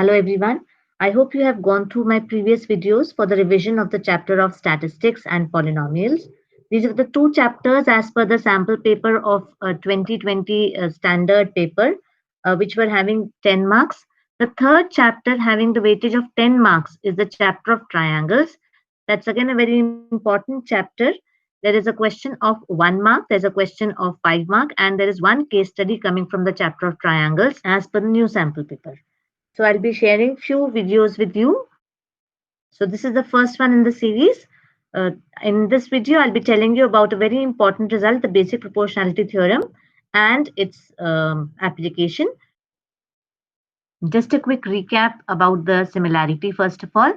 Hello everyone. I hope you have gone through my previous videos for the revision of the chapter of statistics and polynomials. These are the two chapters as per the sample paper of 2020 standard paper, which were having 10 marks. The third chapter having the weightage of 10 marks is the chapter of triangles. That's again a very important chapter. There is a question of 1 mark, there's a question of 5 mark, and there is one case study coming from the chapter of triangles as per the new sample paper. So I'll be sharing few videos with you. So this is the first one in the series. In this video, I'll be telling you about a very important result, the basic proportionality theorem and its application. Just a quick recap about the similarity. First of all,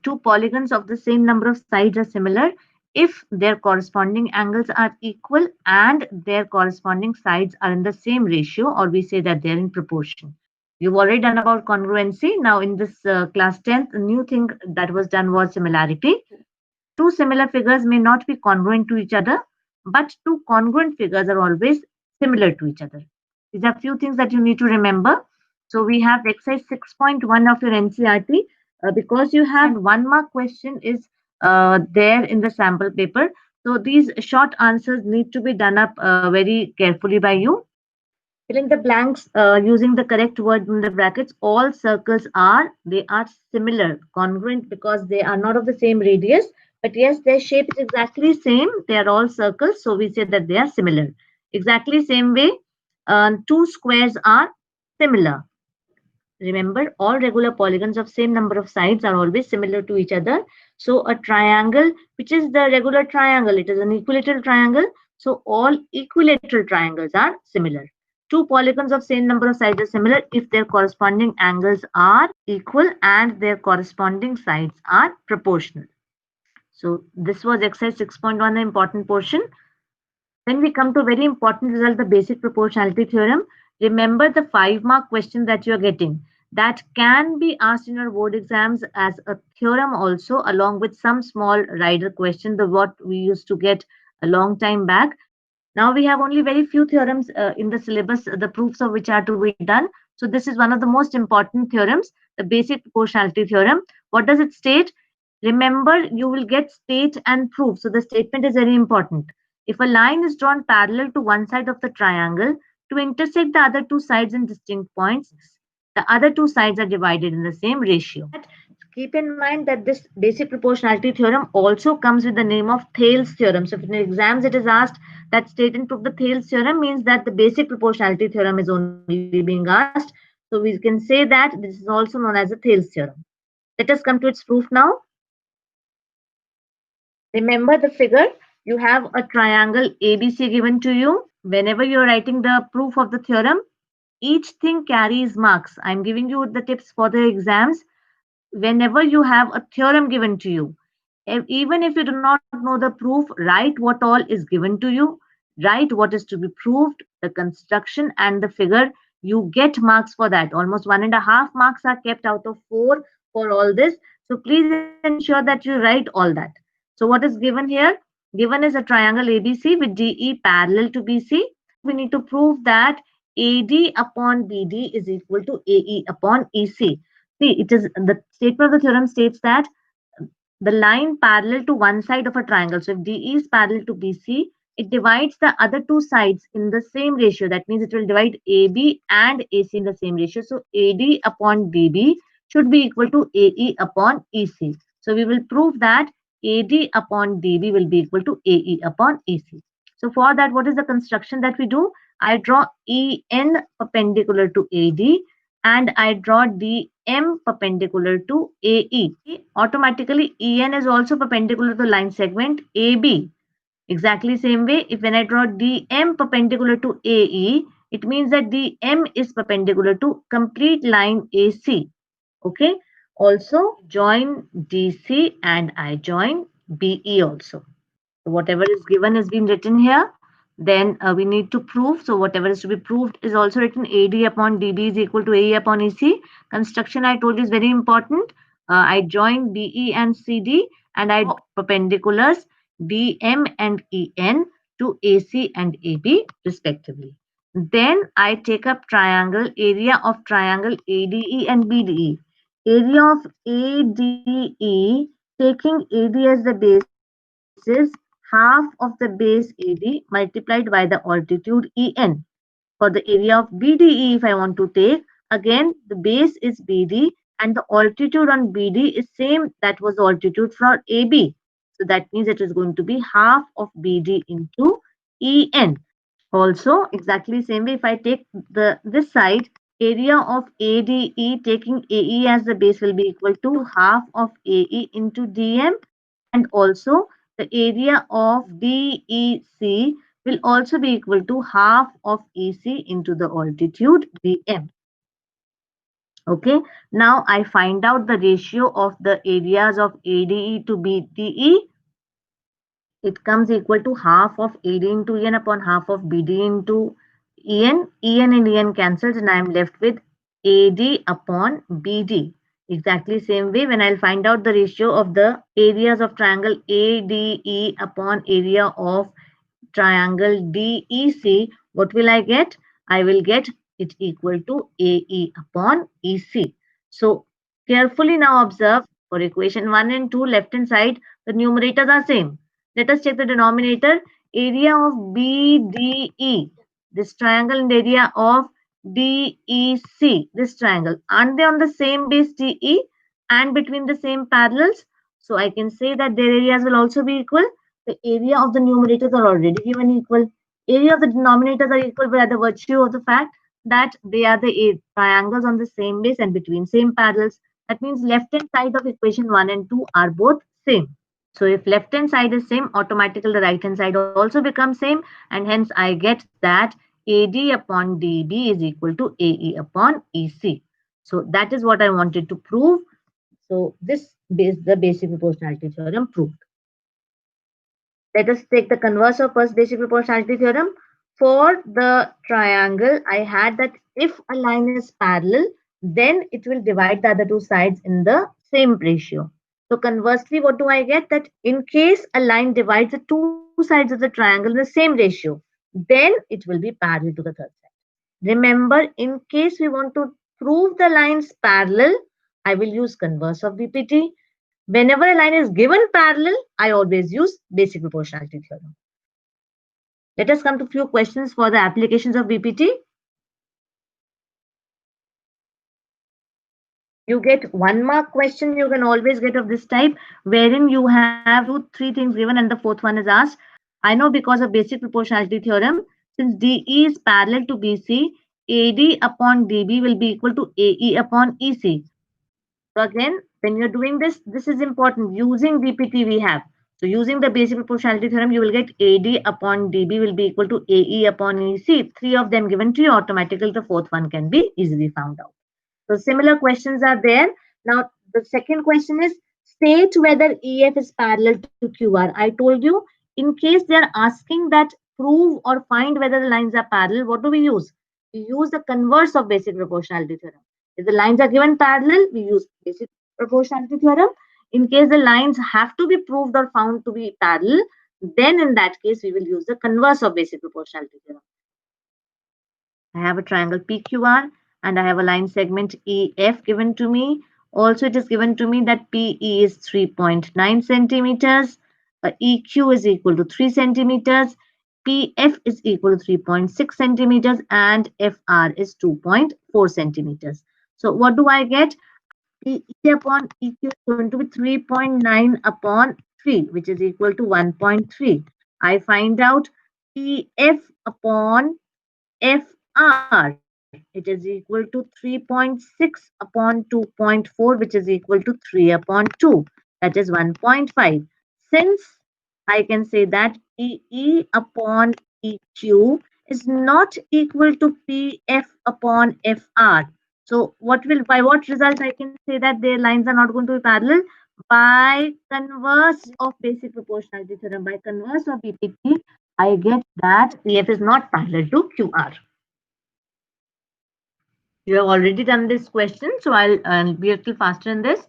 two polygons of the same number of sides are similar if their corresponding angles are equal and their corresponding sides are in the same ratio, or we say that they're in proportion. You've already done about congruency. Now in this class 10th, a new thing that was done was similarity. Two similar figures may not be congruent to each other, but two congruent figures are always similar to each other. These are few things that you need to remember. So we have exercise 6.1 of your NCRT. Because you have 1 mark question is there in the sample paper. So these short answers need to be done up very carefully by you. Filling the blanks using the correct word in the brackets. All circles they are similar, congruent because they are not of the same radius. But yes, their shape is exactly same. They are all circles, so we say that they are similar. Exactly same way, two squares are similar. Remember, all regular polygons of same number of sides are always similar to each other. So a triangle, which is the regular triangle, it is an equilateral triangle. So all equilateral triangles are similar. Two polygons of same number of sides are similar if their corresponding angles are equal and their corresponding sides are proportional. So this was exercise 6.1, the important portion. Then we come to a very important result, the basic proportionality theorem. Remember the 5 mark question that you are getting. That can be asked in your board exams as a theorem also, along with some small rider question, the what we used to get a long time back. Now we have only very few theorems in the syllabus, the proofs of which are to be done. So this is one of the most important theorems, the basic proportionality theorem. What does it state? Remember, you will get state and proof. So the statement is very important. If a line is drawn parallel to one side of the triangle to intersect the other two sides in distinct points, the other two sides are divided in the same ratio. Keep in mind that this basic proportionality theorem also comes with the name of Thales theorem. So if in exams it is asked that state and prove the Thales theorem, means that the basic proportionality theorem is only being asked. So we can say that this is also known as the Thales theorem. Let us come to its proof now. Remember the figure. You have a triangle ABC given to you. Whenever you are writing the proof of the theorem, each thing carries marks. I'm giving you the tips for the exams. Whenever you have a theorem given to you, even if you do not know the proof, write what all is given to you, write what is to be proved, the construction and the figure. You get marks for that. Almost 1.5 marks are kept out of 4 for all this. So please ensure that you write all that. So what is given here? Given is a triangle ABC with DE parallel to BC. We need to prove that AD upon BD is equal to AE upon EC. See, it is the statement of the theorem states that the line parallel to one side of a triangle. So if DE is parallel to BC, it divides the other two sides in the same ratio. That means it will divide AB and AC in the same ratio. So AD upon BB should be equal to AE upon EC. So we will prove that AD upon DB will be equal to AE upon EC. So for that, what is the construction that we do? I draw EN perpendicular to AD and I draw DM perpendicular to AE. Automatically, EN is also perpendicular to the line segment AB. Exactly same way, if when I draw DM perpendicular to AE, it means that DM is perpendicular to complete line AC. Okay. Also, join DC and I join BE also. So whatever is given has been written here. Then we need to prove. So whatever is to be proved is also written. AD upon DB is equal to AE upon EC. Construction I told you is very important. I join BE and CD and I draw perpendiculars DM and EN to AC and AB respectively. Then I take up triangle, area of triangle ADE and BDE. Area of ADE, taking AD as the basis, half of the base AD multiplied by the altitude EN. For the area of BDE, if I want to take, again the base is BD and the altitude on BD is same that was the altitude for AB. So that means it is going to be half of BD into EN. Also, exactly same way, if I take this side, area of ADE taking AE as the base will be equal to half of AE into DM, and also the area of DEC will also be equal to half of EC into the altitude DM. Okay, now I find out the ratio of the areas of ADE to BDE. It comes equal to half of AD into EN upon half of BD into EN. EN and EN cancels and I am left with AD upon BD. Exactly same way, when I'll find out the ratio of the areas of triangle ADE upon area of triangle DEC, what will I get? I will get it equal to AE upon EC. So carefully now observe, for equation 1 and 2, left hand side, the numerators are same. Let us check the denominator. Area of BDE, this triangle, and area of DEC, this triangle. Aren't they on the same base DE and between the same parallels? So I can say that their areas will also be equal. The area of the numerators are already given equal. Area of the denominators are equal by the virtue of the fact that they are the triangles on the same base and between same parallels. That means left hand side of equation 1 and 2 are both same. So if left hand side is same, automatically the right hand side also becomes same, and hence I get that AD upon DB is equal to AE upon EC. So that is what I wanted to prove. So this is the basic proportionality theorem proved. Let us take the converse of first basic proportionality theorem. For the triangle, I had that if a line is parallel, then it will divide the other two sides in the same ratio. So conversely, what do I get? That in case a line divides the two sides of the triangle in the same ratio, then it will be parallel to the third side. Remember, in case we want to prove the lines parallel, I will use converse of BPT. Whenever a line is given parallel, I always use basic proportionality theorem. Let us come to few questions for the applications of BPT. You get 1 mark question you can always get of this type, wherein you have three things given and the fourth one is asked. I know because of basic proportionality theorem, since DE is parallel to BC, AD upon DB will be equal to AE upon EC. So again, when you're doing this, this is important. Using BPT we have. So using the basic proportionality theorem, you will get AD upon DB will be equal to AE upon EC. Three of them given to you, automatically the fourth one can be easily found out. So similar questions are there. Now the second question is, state whether EF is parallel to QR. I told you, in case they are asking that prove or find whether the lines are parallel, what do we use? We use the converse of basic proportionality theorem. If the lines are given parallel, we use basic proportionality theorem. In case the lines have to be proved or found to be parallel, then in that case, we will use the converse of basic proportionality theorem. I have a triangle PQR and I have a line segment EF given to me. Also, it is given to me that PE is 3.9 centimeters, EQ is equal to 3 centimeters, PF is equal to 3.6 centimeters, and FR is 2.4 centimeters. So what do I get? PE upon EQ is going to be 3.9 upon 3, which is equal to 1.3. I find out PF upon FR, it is equal to 3.6 upon 2.4, which is equal to 3 upon 2, that is 1.5. Since I can say that PE upon EQ is not equal to PF upon FR. So by what result I can say that their lines are not going to be parallel? By converse of basic proportionality theorem, by converse of BPT, I get that EF is not parallel to QR. You have already done this question, so I'll be a little faster in this.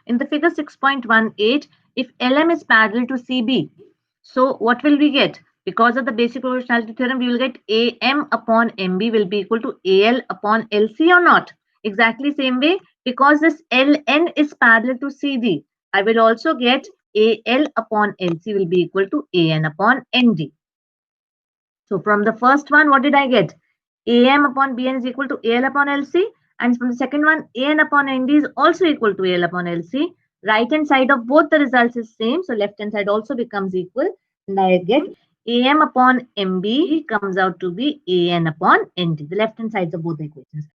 In the figure 6.18, if LM is parallel to CB, so what will we get? Because of the basic proportionality theorem, we will get AM upon MB will be equal to AL upon LC or not? Exactly same way, because this LN is parallel to CD, I will also get AL upon LC will be equal to AN upon ND. So from the first one, what did I get? AM upon BN is equal to AL upon LC. And from the second one, AN upon ND is also equal to AL upon LC. Right hand side of both the results is same. So left hand side also becomes equal. And I get AM upon MB comes out to be AN upon ND. The left hand sides of both the equations.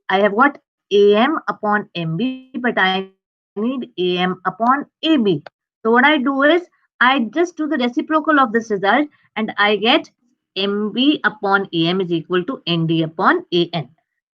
I have got AM upon MB, but I need AM upon AB. So what I do is I just do the reciprocal of this result and I get MB upon AM is equal to ND upon AN.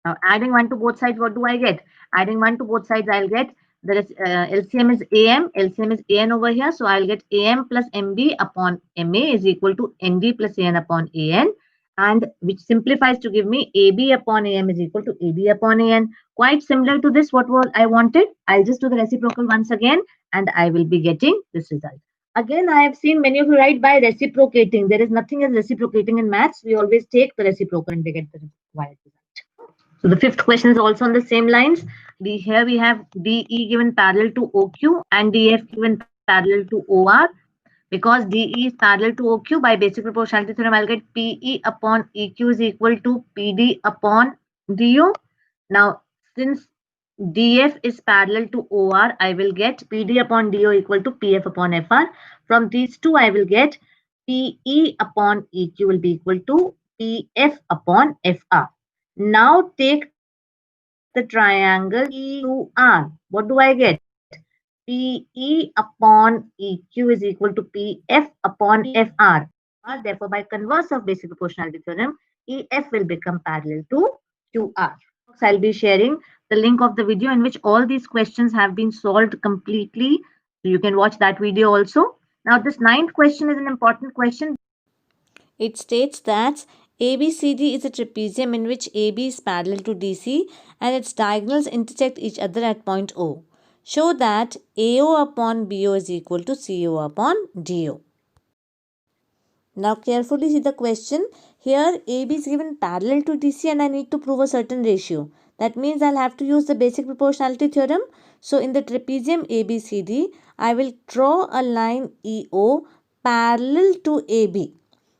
Now adding 1 to both sides, what do I get? Adding 1 to both sides, I'll get the LCM is AM, LCM is AN over here. So I'll get AM plus MB upon MA is equal to ND plus AN upon AN, and which simplifies to give me AB upon AM is equal to AB upon AN. Quite similar to this, what was I wanted? I'll just do the reciprocal once again and I will be getting this result. Again, I have seen many of you write by reciprocating. There is nothing as reciprocating in maths. We always take the reciprocal and we get the required result. So the fifth question is also on the same lines. Here we have DE given parallel to OQ and DF given parallel to OR. Because DE is parallel to OQ, by basic proportionality theorem, I'll get PE upon EQ is equal to PD upon DO. Now, since DF is parallel to OR, I will get PD upon DO equal to PF upon FR. From these two, I will get PE upon EQ will be equal to PF upon FR. Now take the triangle EQR. What do I get? PE upon EQ is equal to PF upon FR. Therefore, by converse of basic proportionality theorem, EF will become parallel to QR. I'll be sharing the link of the video in which all these questions have been solved completely. So you can watch that video also. Now, this ninth question is an important question. It states that ABCD is a trapezium in which AB is parallel to DC and its diagonals intersect each other at point O. Show that AO upon BO is equal to CO upon DO. Now carefully see the question. Here AB is given parallel to DC and I need to prove a certain ratio. That means I'll have to use the basic proportionality theorem. So in the trapezium ABCD, I will draw a line EO parallel to AB.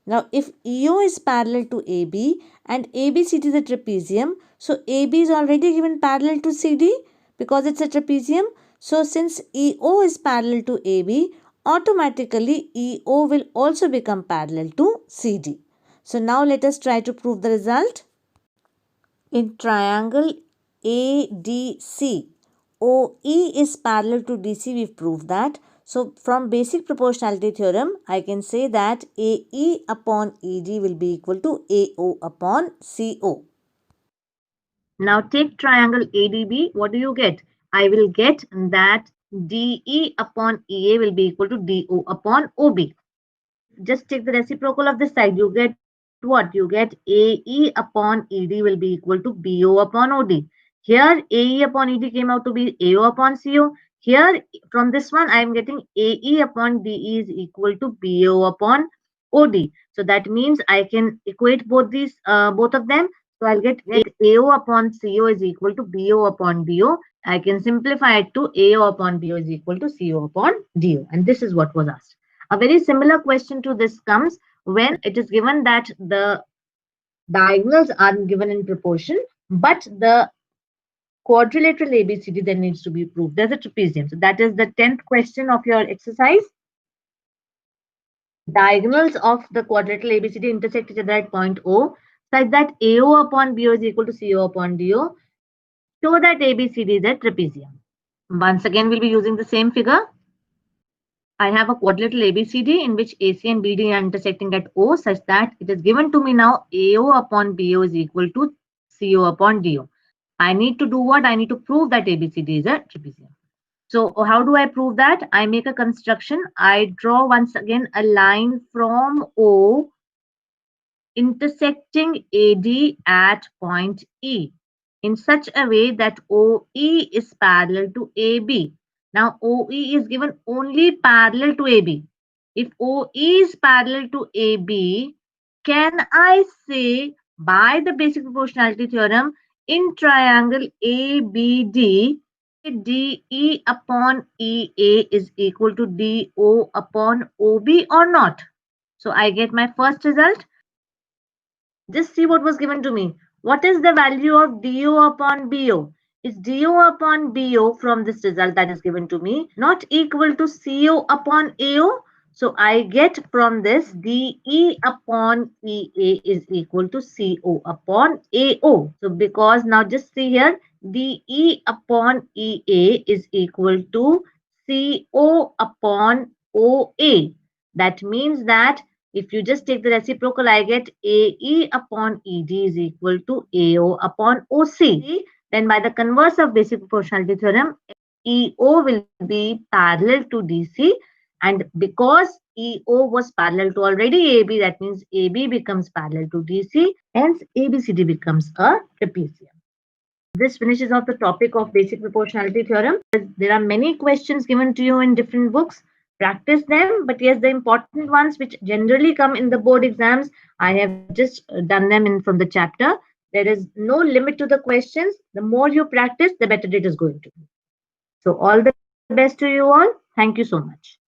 Now if EO is parallel to AB and ABCD is a trapezium, so AB is already given parallel to CD because it's a trapezium. So since EO is parallel to AB, automatically EO will also become parallel to CD. So now let us try to prove the result. In triangle ADC, OE is parallel to DC, we've proved that. So from basic proportionality theorem, I can say that AE upon ED will be equal to AO upon CO. Now take triangle ADB. What do you get? I will get that DE upon EA will be equal to DO upon OB. Just take the reciprocal of this side. You get what? You get AE upon ED will be equal to BO upon OD. Here AE upon ED came out to be AO upon CO. Here from this one I am getting AE upon DE is equal to BO upon OD. So that means I can equate both of them. So I'll get AO upon CO is equal to BO upon DO. I can simplify it to AO upon BO is equal to CO upon DO. And this is what was asked. A very similar question to this comes when it is given that the diagonals are given in proportion, but the quadrilateral ABCD then needs to be proved. There's a trapezium. So that is the 10th question of your exercise. Diagonals of the quadrilateral ABCD intersect each other at point O, such that AO upon BO is equal to CO upon DO. Show that ABCD is a trapezium. Once again, we'll be using the same figure. I have a quadrilateral ABCD in which AC and BD are intersecting at O such that it is given to me now AO upon BO is equal to CO upon DO. I need to do what? I need to prove that ABCD is a trapezium. So how do I prove that? I make a construction. I draw once again a line from O intersecting AD at point E in such a way that OE is parallel to AB. Now OE is given only parallel to AB. If OE is parallel to AB, can I say by the basic proportionality theorem in triangle ABD, DE upon EA is equal to DO upon OB or not? So I get my first result. Just see what was given to me. What is the value of DO upon BO? Is DO upon BO from this result that is given to me not equal to CO upon AO? So I get from this DE upon EA is equal to CO upon AO. So because now just see here, DE upon EA is equal to CO upon OA. That means that if you just take the reciprocal, I get AE upon ED is equal to AO upon OC. Then by the converse of basic proportionality theorem, EO will be parallel to DC, and because EO was parallel to already AB, that means AB becomes parallel to DC, hence ABCD becomes a trapezium. This finishes off the topic of basic proportionality theorem. There are many questions given to you in different books. Practice them, but yes, the important ones which generally come in the board exams, I have just done them in from the chapter. There is no limit to the questions. The more you practice, the better it is going to be. So all the best to you all. Thank you so much.